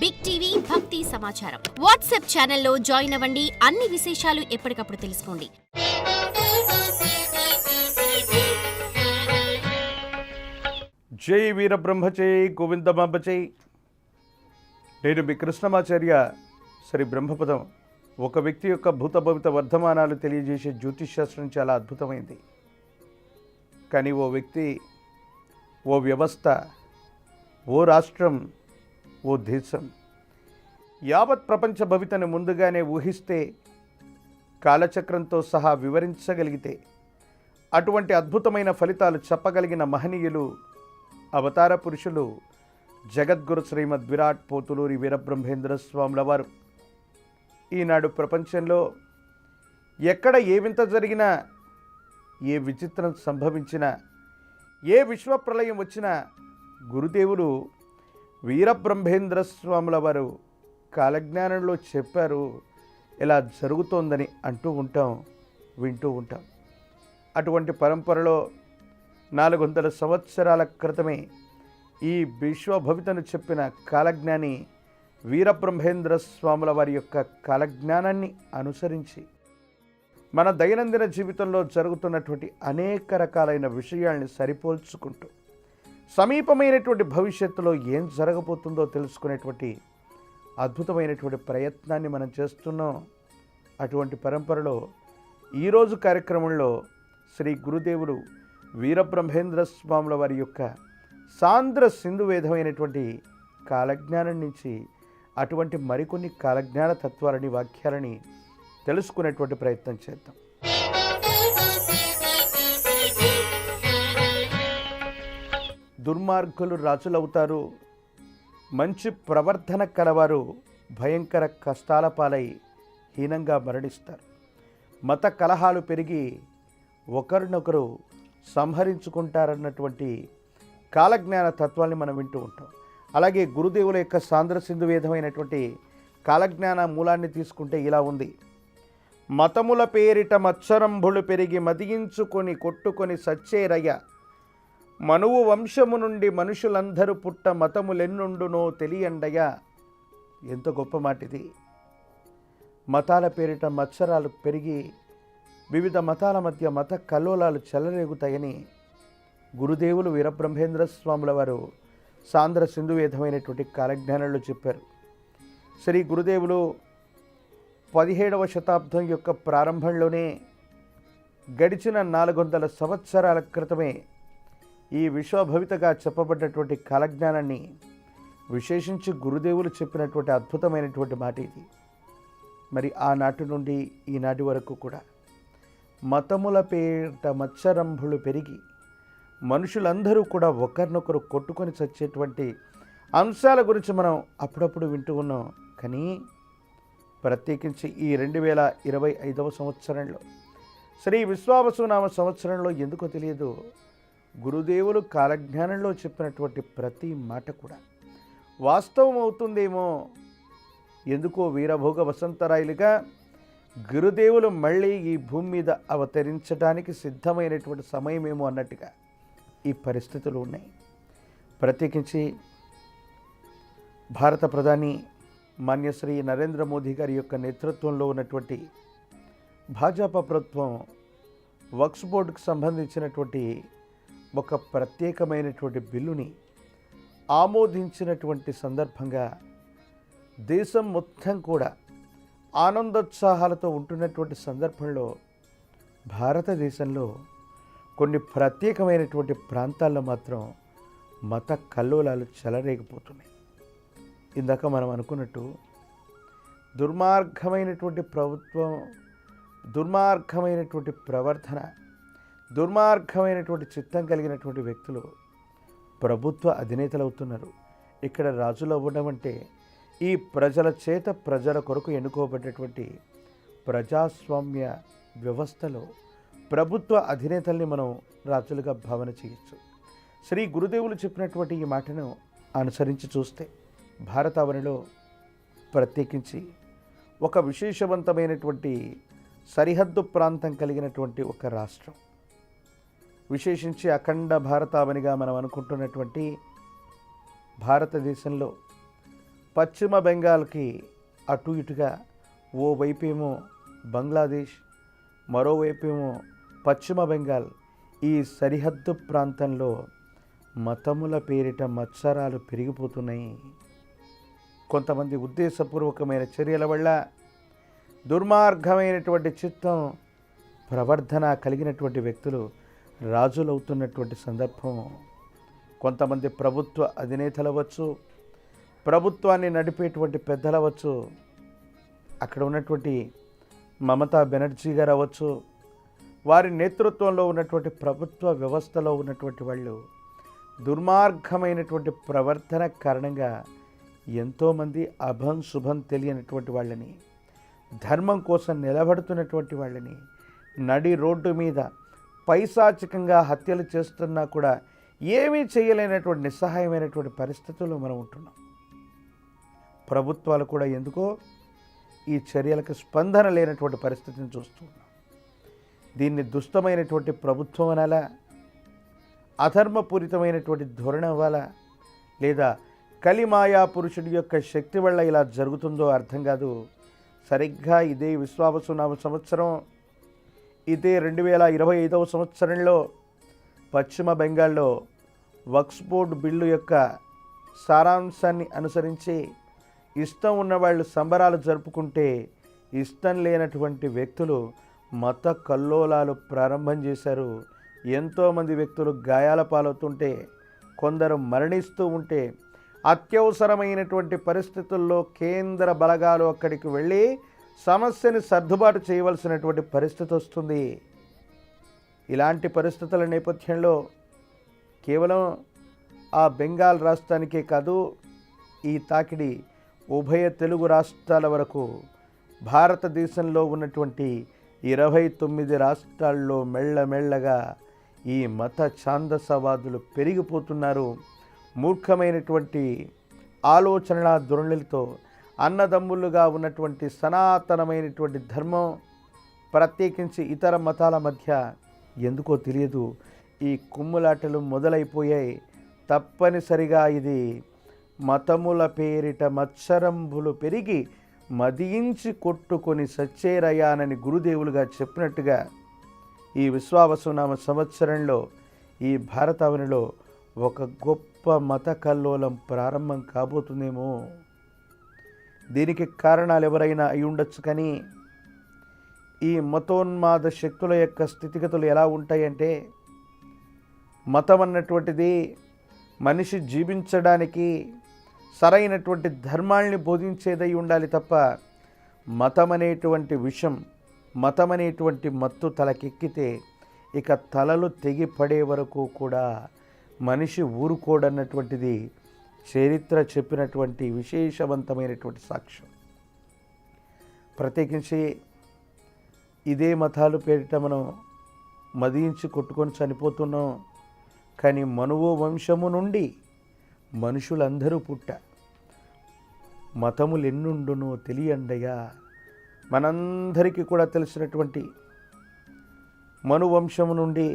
Big TV భక్తి సమాచారం WhatsApp ఛానల్లో జాయిన్ అవ్వండి. అన్ని విశేషాలు ఎప్పటికప్పుడు తెలుసుకోండి. జై వీరబ్రహ్మచై గోవిందమాంబచై. నేను మీ కృష్ణమాచార్య. శ్రీ బ్రహ్మపదం ఒక వ్యక్తి యొక్క భూత భవిత వర్ధమానాలు తెలియజేసే జ్యోతిష్శాస్త్రం చాలా అద్భుతమైంది. కానీ ఓ వ్యక్తి, ఓ వ్యవస్థ, ఓ రాష్ట్రం, ఓ దేశం యావత్ ప్రపంచ భవితను ముందుగానే ఊహిస్తే, కాలచక్రంతో సహా వివరించగలిగితే అటువంటి అద్భుతమైన ఫలితాలు చెప్పగలిగిన మహనీయులు, అవతార పురుషులు జగద్గురు శ్రీమద్ విరాట్ పోతులూరి వీరబ్రహ్మేంద్ర స్వాముల వారు. ఈనాడు ప్రపంచంలో ఎక్కడ ఏ వింత జరిగినా, ఏ విచిత్రం సంభవించినా, ఏ విశ్వప్రలయం వచ్చినా గురుదేవులు వీరబ్రహ్మేంద్ర స్వాముల వారు కాలజ్ఞానంలో చెప్పారు, ఇలా జరుగుతోందని అంటూ ఉంటాం, వింటూ ఉంటాం. అటువంటి పరంపరలో 400 సంవత్సరాల క్రితమే ఈ విశ్వభవితను చెప్పిన కాలజ్ఞాని వీరబ్రహ్మేంద్ర స్వాముల వారి యొక్క కాలజ్ఞానాన్ని అనుసరించి మన దైనందిన జీవితంలో జరుగుతున్నటువంటి అనేక రకాలైన విషయాల్ని సరిపోల్చుకుంటూ సమీపమైనటువంటి భవిష్యత్తులో ఏం జరగబోతుందో తెలుసుకునేటువంటి అద్భుతమైనటువంటి ప్రయత్నాన్ని మనం చేస్తున్నాం. అటువంటి పరంపరలో ఈరోజు కార్యక్రమంలో శ్రీ గురుదేవులు వీరబ్రహ్మేంద్ర స్వాముల వారి యొక్క సాంద్ర సింధు వేదమైనటువంటి కాలజ్ఞానం నుంచి అటువంటి మరికొన్ని కాలజ్ఞాన తత్వాలని, వాక్యాలని తెలుసుకునేటువంటి ప్రయత్నం చేద్దాం. దుర్మార్గులు రాజులవుతారు, మంచి ప్రవర్తన కలవారు భయంకర కష్టాల పాలై హీనంగా మరణిస్తారు. మత కలహాలు పెరిగి ఒకరినొకరు సంహరించుకుంటారన్నటువంటి కాలజ్ఞాన తత్వాన్ని మనం వింటూ ఉంటాం. అలాగే గురుదేవుల యొక్క సాంద్ర సింధు వేదమైనటువంటి కాలజ్ఞాన మూలాన్ని తీసుకుంటే ఇలా ఉంది. మతముల పేరిట మత్సరంభులు పెరిగి మదియించుకొని కొట్టుకొని సచ్చేరయ్య, మనువు వంశము నుండి మనుషులందరూ పుట్ట మతములెన్నుండునో తెలియండయ. ఎంత గొప్ప మాట ఇది. మతాల పేరిట మత్సరాలు పెరిగి వివిధ మతాల మధ్య మత కల్లోలాలు చెలరేగుతాయని గురుదేవులు వీరబ్రహ్మేంద్ర స్వాముల వారు సాంద్ర సింధు వేదమైనటువంటి కాలజ్ఞానంలో చెప్పారు. శ్రీ గురుదేవులు 17వ శతాబ్దం యొక్క ప్రారంభంలోనే, గడిచిన 400 సంవత్సరాల క్రితమే ఈ విశ్వభవితగా చెప్పబడ్డటువంటి కాలజ్ఞానాన్ని విశేషించి గురుదేవులు చెప్పినటువంటి అద్భుతమైనటువంటి మాట ఇది. మరి ఆనాటి నుండి ఈనాటి వరకు కూడా మతముల పేరిట మత్సరంభులు పెరిగి మనుషులందరూ కూడా ఒకరినొకరు కొట్టుకొని చచ్చేటువంటి అంశాల గురించి మనం అప్పుడప్పుడు వింటూ ఉన్నాం. కానీ ప్రత్యేకించి ఈ 2025వ సంవత్సరంలో, శ్రీ విశ్వావసునామ సంవత్సరంలో ఎందుకో తెలియదు, గురుదేవులు కాలజ్ఞానంలో చెప్పినటువంటి ప్రతి మాట కూడా వాస్తవం అవుతుందేమో. ఎందుకో వీరభోగ వసంతరాయలుగా గురుదేవులు మళ్ళీ ఈ భూమి మీద అవతరించడానికి సిద్ధమైనటువంటి సమయమేమో అన్నట్టుగా ఈ పరిస్థితులు ఉన్నాయి. ప్రత్యేకించి భారత ప్రధాని మాన్యశ్రీ నరేంద్ర మోదీ గారి యొక్క నేతృత్వంలో ఉన్నటువంటి భాజపా ప్రభుత్వం వక్ఫ్ బోర్డుకు సంబంధించినటువంటి ఒక ప్రత్యేకమైనటువంటి బిల్లుని ఆమోదించినటువంటి సందర్భంగా దేశం మొత్తం కూడా ఆనందోత్సాహాలతో ఉంటున్నటువంటి సందర్భంలో భారతదేశంలో కొన్ని ప్రత్యేకమైనటువంటి ప్రాంతాల్లో మాత్రం మత కల్లోలాలు చెలరేగిపోతున్నాయి. ఇందాక మనం అనుకున్నట్టు దుర్మార్గమైనటువంటి ప్రభుత్వం, దుర్మార్గమైనటువంటి ప్రవర్తన, దుర్మార్గమైనటువంటి చిత్తం కలిగినటువంటి వ్యక్తులు ప్రభుత్వ అధినేతలు అవుతున్నారు. ఇక్కడ రాజులు అవ్వడం అంటే ఈ ప్రజల చేత ప్రజల కొరకు ఎన్నుకోబడ్డటువంటి ప్రజాస్వామ్య వ్యవస్థలో ప్రభుత్వ అధినేతల్ని మనం రాజులుగా భావన చేయొచ్చు. శ్రీ గురుదేవులు చెప్పినటువంటి ఈ మాటను అనుసరించి చూస్తే భారతావనిలో ప్రత్యేకించి ఒక విశేషవంతమైనటువంటి సరిహద్దు ప్రాంతం కలిగినటువంటి ఒక రాష్ట్రం, విశేషించి అఖండ భారతావనిగా మనం అనుకుంటున్నటువంటి భారతదేశంలో పశ్చిమ బెంగాల్కి అటు ఇటుగా ఓవైపేమో బంగ్లాదేశ్, మరోవైపేమో పశ్చిమ బెంగాల్, ఈ సరిహద్దు ప్రాంతంలో మతముల పేరిట మత్సరాలు పెరిగిపోతున్నాయి. కొంతమంది ఉద్దేశపూర్వకమైన చర్యల వల్ల దుర్మార్గమైనటువంటి చిత్తం, ప్రవర్ధన కలిగినటువంటి వ్యక్తులు రాజులవుతున్నటువంటి సందర్భం. కొంతమంది ప్రభుత్వ అధినేతలవచ్చు, ప్రభుత్వాన్ని నడిపేటువంటి పెద్దలవచ్చు, అక్కడ ఉన్నటువంటి మమతా బెనర్జీ గారు అవ్వచ్చు, వారి నేతృత్వంలో ఉన్నటువంటి ప్రభుత్వ వ్యవస్థలో ఉన్నటువంటి వాళ్ళు దుర్మార్గమైనటువంటి ప్రవర్తన కారణంగా ఎంతోమంది అభం శుభం తెలియనటువంటి వాళ్ళని, ధర్మం కోసం నిలబడుతున్నటువంటి వాళ్ళని నడి రోడ్డు మీద పైశాచికంగా హత్యలు చేస్తున్నా కూడా ఏమీ చేయలేనటువంటి నిస్సహాయమైనటువంటి పరిస్థితుల్లో మనం ఉంటున్నాం. ప్రభుత్వాలు కూడా ఎందుకో ఈ చర్యలకు స్పందన లేనటువంటి పరిస్థితిని చూస్తున్నాం. దీన్ని దుష్టమైనటువంటి ప్రభుత్వం అనాలా, అధర్మపూరితమైనటువంటి ధోరణి అవ్వాలా, లేదా కలిమాయా పురుషుడి యొక్క శక్తి వల్ల ఇలా జరుగుతుందో అర్థం కాదు. సరిగ్గా ఇదే విశ్వావసునామ సంవత్సరం, ఇదే 2025వ సంవత్సరంలో పశ్చిమ బెంగాల్లో వక్ఫ్ బోర్డు బిల్లు యొక్క సారాంశాన్ని అనుసరించి ఇష్టం ఉన్నవాళ్ళు సంబరాలు జరుపుకుంటే, ఇష్టం లేనటువంటి వ్యక్తులు మత కల్లోలాలు ప్రారంభం చేశారు. ఎంతోమంది వ్యక్తులు గాయాల పాలవుతుంటే, కొందరు మరణిస్తూ ఉంటే, అత్యవసరమైనటువంటి పరిస్థితుల్లో కేంద్ర బలగాలు అక్కడికి వెళ్ళి సమస్యని సర్దుబాటు చేయవలసినటువంటి పరిస్థితి వస్తుంది. ఇలాంటి పరిస్థితుల నేపథ్యంలో కేవలం ఆ బెంగాల్ రాష్ట్రానికే కాదు, ఈ తాకిడి ఉభయ తెలుగు రాష్ట్రాల వరకు, భారతదేశంలో ఉన్నటువంటి 29 రాష్ట్రాల్లో మెల్లమెల్లగా ఈ మత ఛాందసవాదులు పెరిగిపోతున్నారు. మూర్ఖమైనటువంటి ఆలోచనల ధోరణులతో అన్నదమ్ములుగా ఉన్నటువంటి సనాతనమైనటువంటి ధర్మం, ప్రత్యేకించి ఇతర మతాల మధ్య ఎందుకో తెలియదు ఈ కుమ్ములాటలు మొదలైపోయాయి. తప్పనిసరిగా ఇది మతముల పేరిట మత్సరంబులు పెరిగి మదించి కొట్టుకొని సచ్చేరయానని గురుదేవులుగా చెప్పినట్టుగా ఈ విశ్వావసునామ సంవత్సరంలో ఈ భారతావనిలో ఒక గొప్ప మత కల్లోలం ప్రారంభం కాబోతుందేమో. దీనికి కారణాలు ఎవరైనా అయి ఉండొచ్చు, కానీ ఈ మతోన్మాద శక్తుల యొక్క స్థితిగతులు ఎలా ఉంటాయంటే, మతం అన్నటువంటిది మనిషి జీవించడానికి సరైనటువంటి ధర్మాల్ని బోధించేదై ఉండాలి తప్ప, మతం అనేటువంటి విషం, మతం అనేటువంటి మత్తు తలకెక్కితే ఇక తలలు తెగిపడే వరకు కూడా మనిషి ఊరుకోడన్నటువంటిది చరిత్ర చెప్పినటువంటి విశేషవంతమైనటువంటి సాక్ష్యం. ప్రత్యేకించి ఇదే మతాలు పేరిట మనం మదించి కొట్టుకొని చనిపోతున్నాం. కానీ మనువు వంశము నుండి మనుషులందరూ పుట్ట, మతములు ఎన్నుండునో తెలియండగా. మనందరికీ కూడా తెలిసినటువంటి మనువంశము నుండి,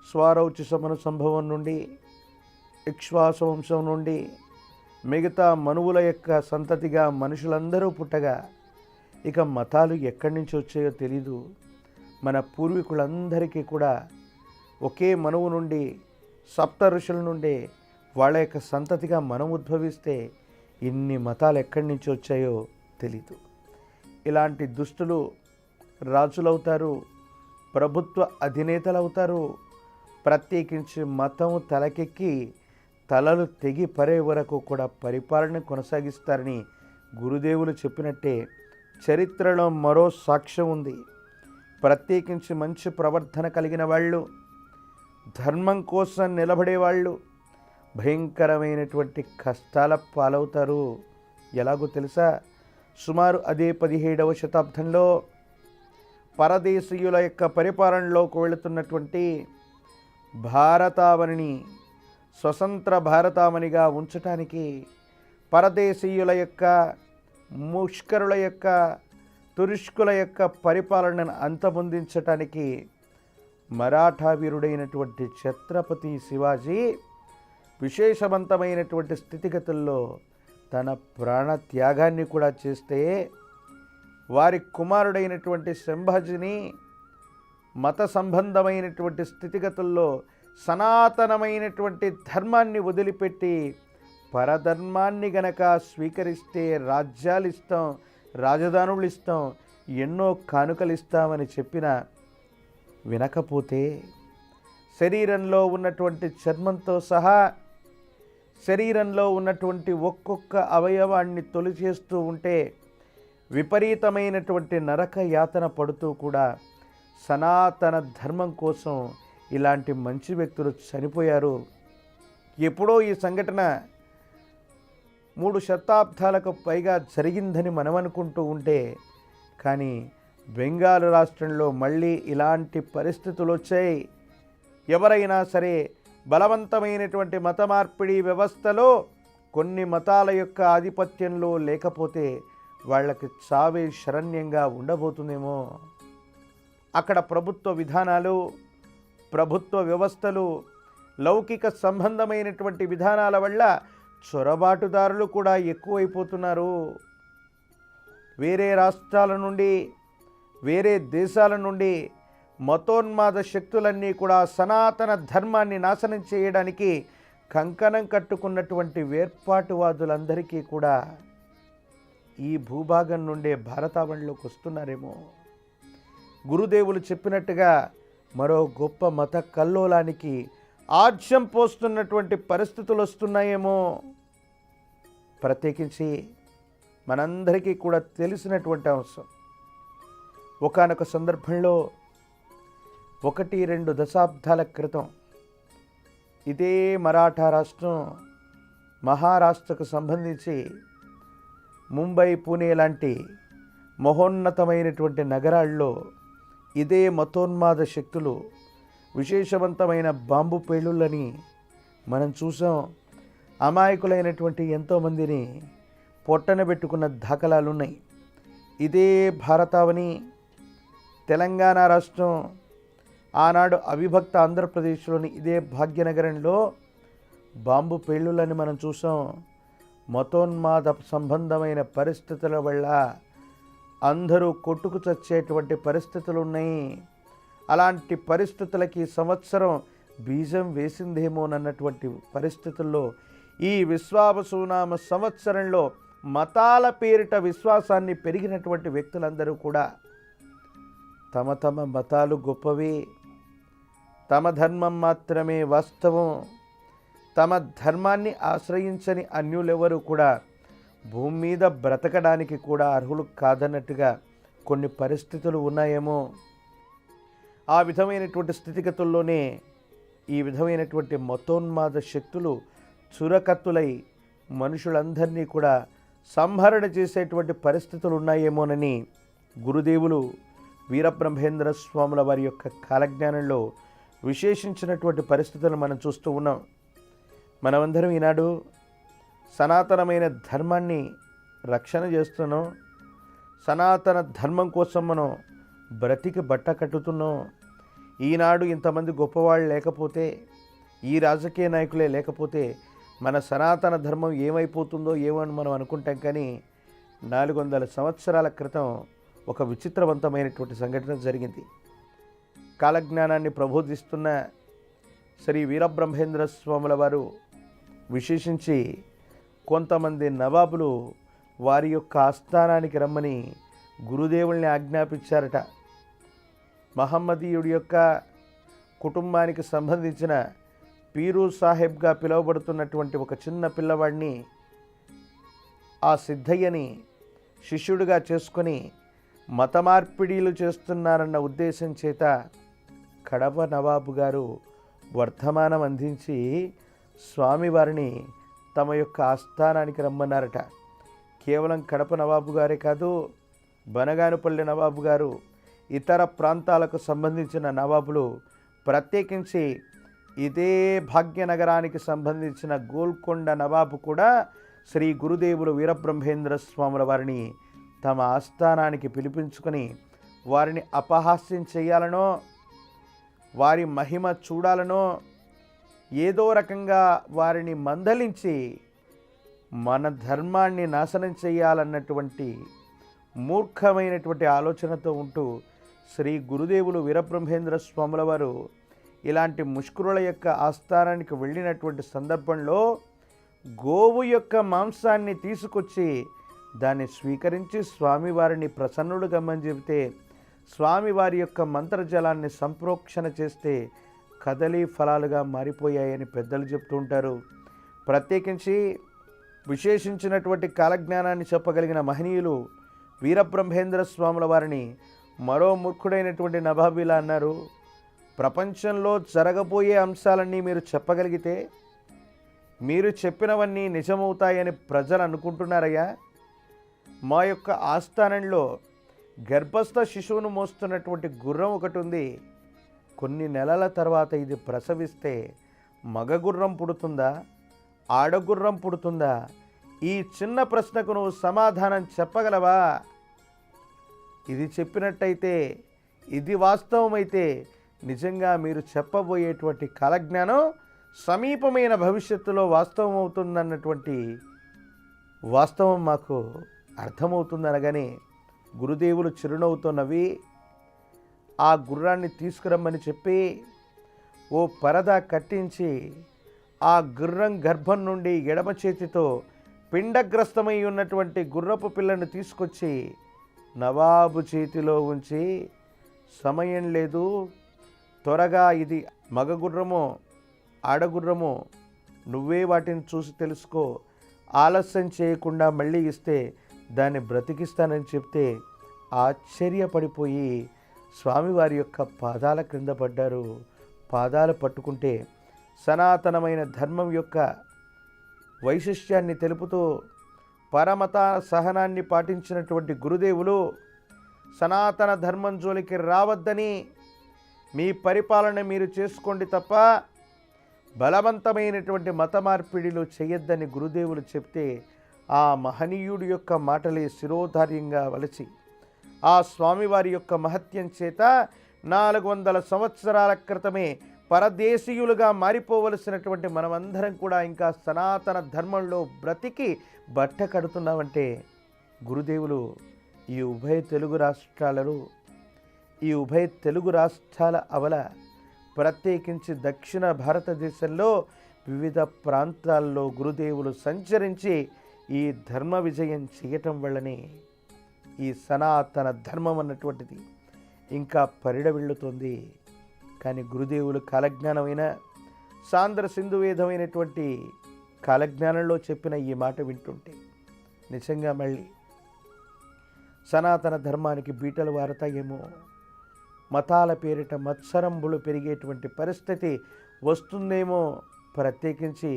స్వారౌచి సమన సంభవం నుండి, ఇక్ష్వాస వంశం నుండి మిగతా మనువుల యొక్క సంతతిగా మనుషులందరూ పుట్టగా, ఇక మతాలు ఎక్కడి నుంచి వచ్చాయో తెలీదు. మన పూర్వీకులందరికీ కూడా ఒకే మనువు నుండి, సప్త ఋషుల నుండి వాళ్ళ యొక్క సంతతిగా మనం ఉద్భవిస్తే ఇన్ని మతాలు ఎక్కడి నుంచి వచ్చాయో తెలీదు. ఇలాంటి దుష్టులు రాజులవుతారు, ప్రభుత్వ అధినేతలు అవుతారు. ప్రత్యేకించి మతం తలకెక్కి తలలు తెగి పరే వరకు కూడా పరిపాలన కొనసాగిస్తారని గురుదేవులు చెప్పినట్టే చరిత్రలో మరో సాక్ష్యం ఉంది. ప్రత్యేకించి మంచి ప్రవర్తన కలిగిన వాళ్ళు, ధర్మం కోసం నిలబడేవాళ్ళు భయంకరమైనటువంటి కష్టాల పాలవుతారు. ఎలాగో తెలుసా? సుమారు అదే 17వ శతాబ్దంలో పరదేశీయుల యొక్క పరిపాలనలోకి వెళుతున్నటువంటి భారతావనిని స్వతంత్ర భారతావనిగా ఉంచటానికి, పరదేశీయుల యొక్క, ముష్కరుల యొక్క, తురుష్కుల యొక్క పరిపాలనను అంతమొందించటానికి మరాఠా వీరుడైనటువంటి ఛత్రపతి శివాజీ విశేషవంతమైనటువంటి స్థితిగతుల్లో తన ప్రాణ త్యాగాన్ని కూడా చేస్తే వారి కుమారుడైనటువంటి సంభాజిని మత సంబంధమైనటువంటి స్థితిగతుల్లో సనాతనమైనటువంటి ధర్మాన్ని వదిలిపెట్టి పరధర్మాన్ని గనక స్వీకరిస్తే రాజ్యాలు ఇస్తాం, రాజధానులు ఇస్తాం, ఎన్నో కానుకలు ఇస్తామని చెప్పిన వినకపోతే శరీరంలో ఉన్నటువంటి చర్మంతో సహా శరీరంలో ఉన్నటువంటి ఒక్కొక్క అవయవాన్ని తొలిచేస్తూ ఉంటే విపరీతమైనటువంటి నరక యాతన పడుతూ కూడా సనాతన ధర్మం కోసం ఇలాంటి మంచి వ్యక్తులు చనిపోయారు. ఎప్పుడో ఈ సంఘటన 3 శతాబ్దాలకు పైగా జరిగిందని మనం అనుకుంటూ ఉంటే, కానీ బెంగాల్ రాష్ట్రంలో మళ్ళీ ఇలాంటి పరిస్థితులు వచ్చాయి. ఎవరైనా సరే బలవంతమైనటువంటి మత మార్పిడి వ్యవస్థలో కొన్ని మతాల యొక్క ఆధిపత్యంలో లేకపోతే వాళ్ళకి చావే శరణ్యంగా ఉండబోతుందేమో. అక్కడ ప్రభుత్వ విధానాలు, ప్రభుత్వ వ్యవస్థలు, లౌకిక సంబంధమైనటువంటి విధానాల వల్ల చొరబాటుదారులు కూడా ఎక్కువైపోతున్నారు. వేరే రాష్ట్రాల నుండి, వేరే దేశాల నుండి మతోన్మాద శక్తులన్నీ కూడా సనాతన ధర్మాన్ని నాశనం చేయడానికి కంకణం కట్టుకున్నటువంటి వేర్పాటువాదులందరికీ కూడా ఈ భూభాగం నుండే భారతావనిలోకి వస్తున్నారేమో. గురుదేవులు చెప్పినట్టుగా మరో గొప్ప మత కల్లోలానికి ఆజ్యం పోస్తున్నటువంటి పరిస్థితులు వస్తున్నాయేమో. ప్రత్యేకించి మనందరికీ కూడా తెలిసినటువంటి అంశం, ఒకానొక సందర్భంలో 1-2 దశాబ్దాల క్రితం ఇదే మరాఠా రాష్ట్రం మహారాష్ట్రకు సంబంధించి ముంబై, పూణే లాంటి మహోన్నతమైనటువంటి నగరాల్లో ఇదే మతోన్మాద శక్తులు విశేషవంతమైన బాంబు పేలుళ్ళని మనం చూసాం. అమాయకులైనటువంటి ఎంతోమందిని పొట్టన పెట్టుకున్న దాఖలాలున్నాయి. ఇదే భారతావని తెలంగాణ రాష్ట్రం, ఆనాడు అవిభక్త ఆంధ్రప్రదేశ్లోని ఇదే భాగ్యనగరంలో బాంబు పేలుళ్ళని మనం చూసాం. మతోన్మాద సంబంధమైన పరిస్థితుల వల్ల అందరూ కొట్టుకు చచ్చేటువంటి పరిస్థితులు ఉన్నాయి. అలాంటి పరిస్థితులకి సంవత్సరం బీజం వేసిందేమోనన్నటువంటి పరిస్థితుల్లో ఈ విశ్వావసునామ సంవత్సరంలో మతాల పేరిట విశ్వాసాన్ని పెరిగినటువంటి వ్యక్తులందరూ కూడా తమ తమ మతాలు గొప్పవి, తమ ధర్మం మాత్రమే వాస్తవం, తమ ధర్మాన్ని ఆశ్రయించని అన్యులెవరూ కూడా భూమి మీద బ్రతకడానికి కూడా అర్హులు కాదన్నట్టుగా కొన్ని పరిస్థితులు ఉన్నాయేమో. ఆ విధమైనటువంటి స్థితిగతుల్లోనే ఈ విధమైనటువంటి మతోన్మాద శక్తులు చురకత్తులై మనుషులందరినీ కూడా సంహరణ చేసేటువంటి పరిస్థితులు ఉన్నాయేమోనని గురుదేవులు వీరబ్రహ్మేంద్ర స్వాముల వారి యొక్క కాలజ్ఞానంలో విశేషించినటువంటి పరిస్థితులను మనం చూస్తూ ఉన్నాం. మనమందరం ఈనాడు సనాతనమైన ధర్మాన్ని రక్షణ చేస్తున్నాం. సనాతన ధర్మం కోసం మనం బ్రతికి బట్ట కట్టుతున్నాం. ఈనాడు ఇంతమంది గొప్పవాళ్ళు లేకపోతే, ఈ రాజకీయ నాయకులే లేకపోతే మన సనాతన ధర్మం ఏమైపోతుందో ఏమని మనం అనుకుంటాం. కానీ 400 సంవత్సరాల క్రితం ఒక విచిత్రవంతమైనటువంటి సంఘటన జరిగింది. కాలజ్ఞానాన్ని ప్రబోధిస్తున్న శ్రీ వీరబ్రహ్మేంద్ర స్వాముల వారు విశేషించి కొంతమంది నవాబులు వారి యొక్క ఆస్థానానికి రమ్మని గురుదేవుల్ని ఆజ్ఞాపించారట. మహమ్మదీయుడి యొక్క కుటుంబానికి సంబంధించిన పీరు సాహెబ్గా పిలువబడుతున్నటువంటి ఒక చిన్న పిల్లవాడిని ఆ సిద్ధయ్యని శిష్యుడిగా చేసుకొని మత మార్పిడీలు చేస్తున్నారన్న ఉద్దేశం చేత కడప నవాబు గారు వర్ధమానం అందించి స్వామివారిని తమ యొక్క ఆస్థానానికి రమ్మన్నారట. కేవలం కడప నవాబు గారే కాదు, బనగానుపల్లి నవాబు గారు, ఇతర ప్రాంతాలకు సంబంధించిన నవాబులు, ప్రత్యేకించి ఇదే భాగ్యనగరానికి సంబంధించిన గోల్కొండ నవాబు కూడా శ్రీ గురుదేవులు వీరబ్రహ్మేంద్ర స్వాముల వారిని తమ ఆస్థానానికి పిలిపించుకొని వారిని అపహాస్యం చేయాలనో, వారి మహిమ చూడాలనో, ఏదో రకంగా వారిని మందలించి మన ధర్మాన్ని నాశనం చేయాలన్నటువంటి మూర్ఖమైనటువంటి ఆలోచనతో ఉంటూ శ్రీ గురుదేవులు వీరబ్రహ్మేంద్ర స్వాముల వారు ఇలాంటి ముష్కరుల యొక్క ఆస్థానానికి వెళ్ళినటువంటి సందర్భంలో గోవు యొక్క మాంసాన్ని తీసుకొచ్చి దాన్ని స్వీకరించి స్వామివారిని ప్రసన్నుడు గమ్మని చెబితే స్వామివారి యొక్క మంత్రజలాన్ని సంప్రోక్షణ చేస్తే కదలీ ఫలాలుగా మారిపోయాయని పెద్దలు చెప్తూ ఉంటారు. ప్రత్యేకించి విశేషించినటువంటి కాలజ్ఞానాన్ని చెప్పగలిగిన మహనీయులు వీరబ్రహ్మేంద్ర స్వాముల వారిని మరో మూర్ఖుడైనటువంటి నవాబీలా అన్నారు, ప్రపంచంలో జరగబోయే అంశాలన్నీ మీరు చెప్పగలిగితే మీరు చెప్పినవన్నీ నిజమవుతాయని ప్రజలు అనుకుంటున్నారయ్యా. మా యొక్క ఆస్థానంలో గర్భస్థ శిశువును మోస్తున్నటువంటి గుర్రం ఒకటి ఉంది. కొన్ని నెలల తర్వాత ఇది ప్రసవిస్తే మగ గుర్రం పుడుతుందా, ఆడగుర్రం పుడుతుందా? ఈ చిన్న ప్రశ్నకు నువ్వు సమాధానం చెప్పగలవా? ఇది చెప్పినట్టయితే, ఇది వాస్తవమైతే నిజంగా మీరు చెప్పబోయేటువంటి కాలజ్ఞానం సమీపమైన భవిష్యత్తులో వాస్తవం అవుతుందన్నటువంటి వాస్తవం మాకు అర్థమవుతుందనగానే గురుదేవులు చిరునవ్వుతో నవ్వి ఆ గుర్రాన్ని తీసుకురమ్మని చెప్పి ఓ పరదా కట్టించి ఆ గుర్రం గర్భం నుండి ఎడమ చేతితో పిండగ్రస్తమై ఉన్నటువంటి గుర్రపు పిల్లను తీసుకొచ్చి నవాబు చేతిలో ఉంచి, సమయం లేదు, త్వరగా ఇది మగ గుర్రమో ఆడగుర్రమో నువ్వే వాటిని చూసి తెలుసుకో, ఆలస్యం చేయకుండా మళ్ళీ ఇస్తే దాన్ని బ్రతికిస్తానని చెప్తే ఆశ్చర్యపడిపోయి స్వామివారి యొక్క పాదాల క్రింద పడ్డారు. పాదాలు పట్టుకుంటే సనాతనమైన ధర్మం యొక్క వైశిష్ట్యాన్ని తెలుపుతూ పరమత సహనాన్ని పాటించినటువంటి గురుదేవులు సనాతన ధర్మం జోలికి రావద్దని, మీ పరిపాలన మీరు చేసుకోండి తప్ప బలవంతమైనటువంటి మత మార్పిడిలు చేయొద్దని గురుదేవులు చెప్తే ఆ మహనీయుడి యొక్క మాటలే శిరోధార్యంగా వలచి ఆ స్వామివారి యొక్క మహత్యం చేత 400 సంవత్సరాల క్రితమే పరదేశీయులుగా మారిపోవలసినటువంటి మనమందరం కూడా ఇంకా సనాతన ధర్మంలో బ్రతికి బట్ట కడుతున్నామంటే గురుదేవులు ఈ ఉభయ తెలుగు రాష్ట్రాల అవల ప్రత్యేకించి దక్షిణ భారతదేశంలో వివిధ ప్రాంతాల్లో గురుదేవులు సంచరించి ఈ ధర్మ విజయం చేయటం వల్లనే ఈ సనాతన ధర్మం అన్నటువంటిది ఇంకా పరిడవిల్లుతోంది. కానీ గురుదేవులు కాలజ్ఞానమైన సాంద్ర సింధువేదమైనటువంటి కాలజ్ఞానంలో చెప్పిన ఈ మాట వింటుంటే నిజంగా మళ్ళీ సనాతన ధర్మానికి బీటలు వారతాయేమో, మతాల పేరిట మత్సరంబులు పెరిగేటువంటి పరిస్థితి వస్తుందేమో. ప్రత్యేకించి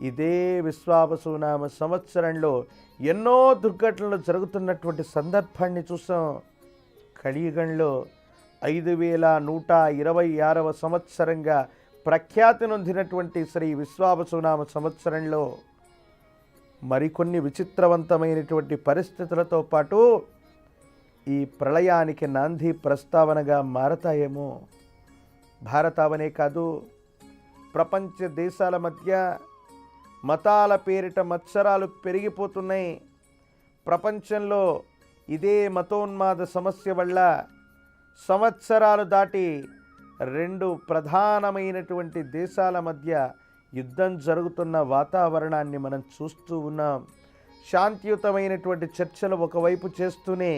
ఇదే విశ్వావసునామ సంవత్సరంలో ఎన్నో దుర్ఘటనలు జరుగుతున్నటువంటి సందర్భాన్ని చూసాం. కలియుగంలో 5126వ సంవత్సరంగా ప్రఖ్యాతి నొందినటువంటి శ్రీ విశ్వావసునామ సంవత్సరంలో మరికొన్ని విచిత్రవంతమైనటువంటి పరిస్థితులతో పాటు ఈ ప్రళయానికి నాంది ప్రస్తావనగా మారతాయేమో. భారతావనే కాదు, ప్రపంచ దేశాల మధ్య మతాల పేరిట మత్సరాలు పెరిగిపోతున్నాయి. ప్రపంచంలో ఇదే మతోన్మాద సమస్య వల్ల సంవత్సరాలు దాటి 2 ప్రధానమైనటువంటి దేశాల మధ్య యుద్ధం జరుగుతున్న వాతావరణాన్ని మనం చూస్తూ ఉన్నాం. శాంతియుతమైనటువంటి చర్చలు ఒకవైపు చేస్తూనే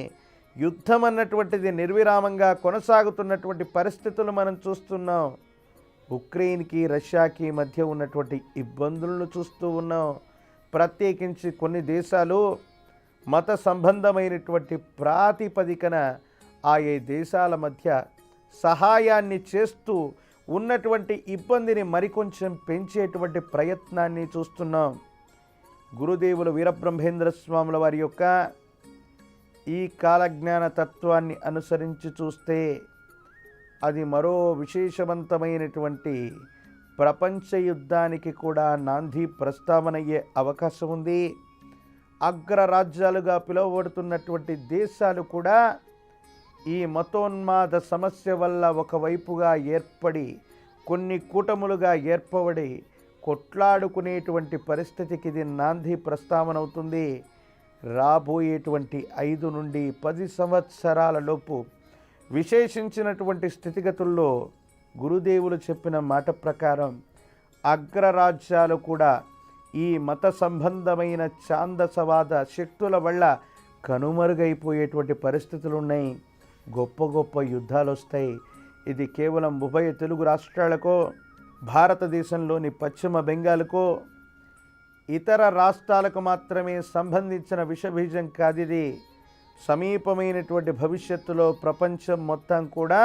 యుద్ధం అన్నటువంటిది నిర్విరామంగా కొనసాగుతున్నటువంటి పరిస్థితులు మనం చూస్తున్నాం. ఉక్రెయిన్కి రష్యాకి మధ్య ఉన్నటువంటి ఇబ్బందులను చూస్తూ ఉన్నాం. ప్రత్యేకించి కొన్ని దేశాలు మత సంబంధమైనటువంటి ప్రాతిపదికన ఆయా దేశాల మధ్య సహాయాన్ని చేస్తూ ఉన్నటువంటి ఇబ్బందిని మరికొంచెం పెంచేటువంటి ప్రయత్నాన్ని చూస్తున్నాం. గురుదేవులు వీరబ్రహ్మేంద్ర స్వాముల వారి యొక్క ఈ కాలజ్ఞాన తత్వాన్ని అనుసరించి చూస్తే అది మరో విశేషవంతమైనటువంటి ప్రపంచ యుద్ధానికి కూడా నాంది ప్రస్తావనయ్యే అవకాశం ఉంది. అగ్రరాజ్యాలుగా పిలువబడుతున్నటువంటి దేశాలు కూడా ఈ మతోన్మాద సమస్య వల్ల ఒకవైపుగా ఏర్పడి కొన్ని కూటములుగా ఏర్పడి కొట్లాడుకునేటువంటి పరిస్థితికి ఇది నాంది ప్రస్తావన అవుతుంది. రాబోయేటువంటి 5 నుండి 10 సంవత్సరాల లోపు విశేషించినటువంటి స్థితిగతుల్లో గురుదేవులు చెప్పిన మాట ప్రకారం అగ్రరాజ్యాలు కూడా ఈ మత సంబంధమైన ఛాందసవాద శక్తుల వల్ల కనుమరుగైపోయేటువంటి పరిస్థితులు ఉన్నాయి. గొప్ప గొప్ప యుద్ధాలు వస్తాయి. ఇది కేవలం ఉభయ తెలుగు రాష్ట్రాలకో, భారతదేశంలోని పశ్చిమ బెంగాల్కో, ఇతర రాష్ట్రాలకు మాత్రమే సంబంధించిన విషబీజం కాదిది. సమీపమైనటువంటి భవిష్యత్తులో ప్రపంచం మొత్తం కూడా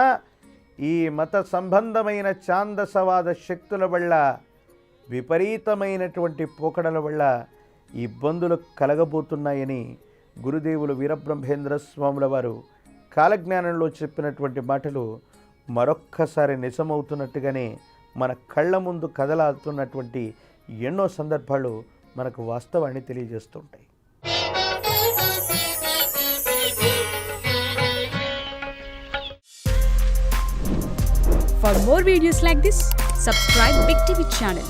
ఈ మత సంబంధమైన ఛాందసవాద శక్తుల వల్ల, విపరీతమైనటువంటి పోకడల వల్ల ఇబ్బందులు కలగబోతున్నాయని గురుదేవులు వీరబ్రహ్మేంద్ర స్వాముల వారు కాలజ్ఞానంలో చెప్పినటువంటి మాటలు మరొక్కసారి నిజమవుతున్నట్టుగానే మన కళ్ళ ముందు కదలాడుతున్నటువంటి ఎన్నో సందర్భాలు మనకు వాస్తవాన్ని తెలియజేస్తుంటాయి. For more videos like this, subscribe Big TV channel.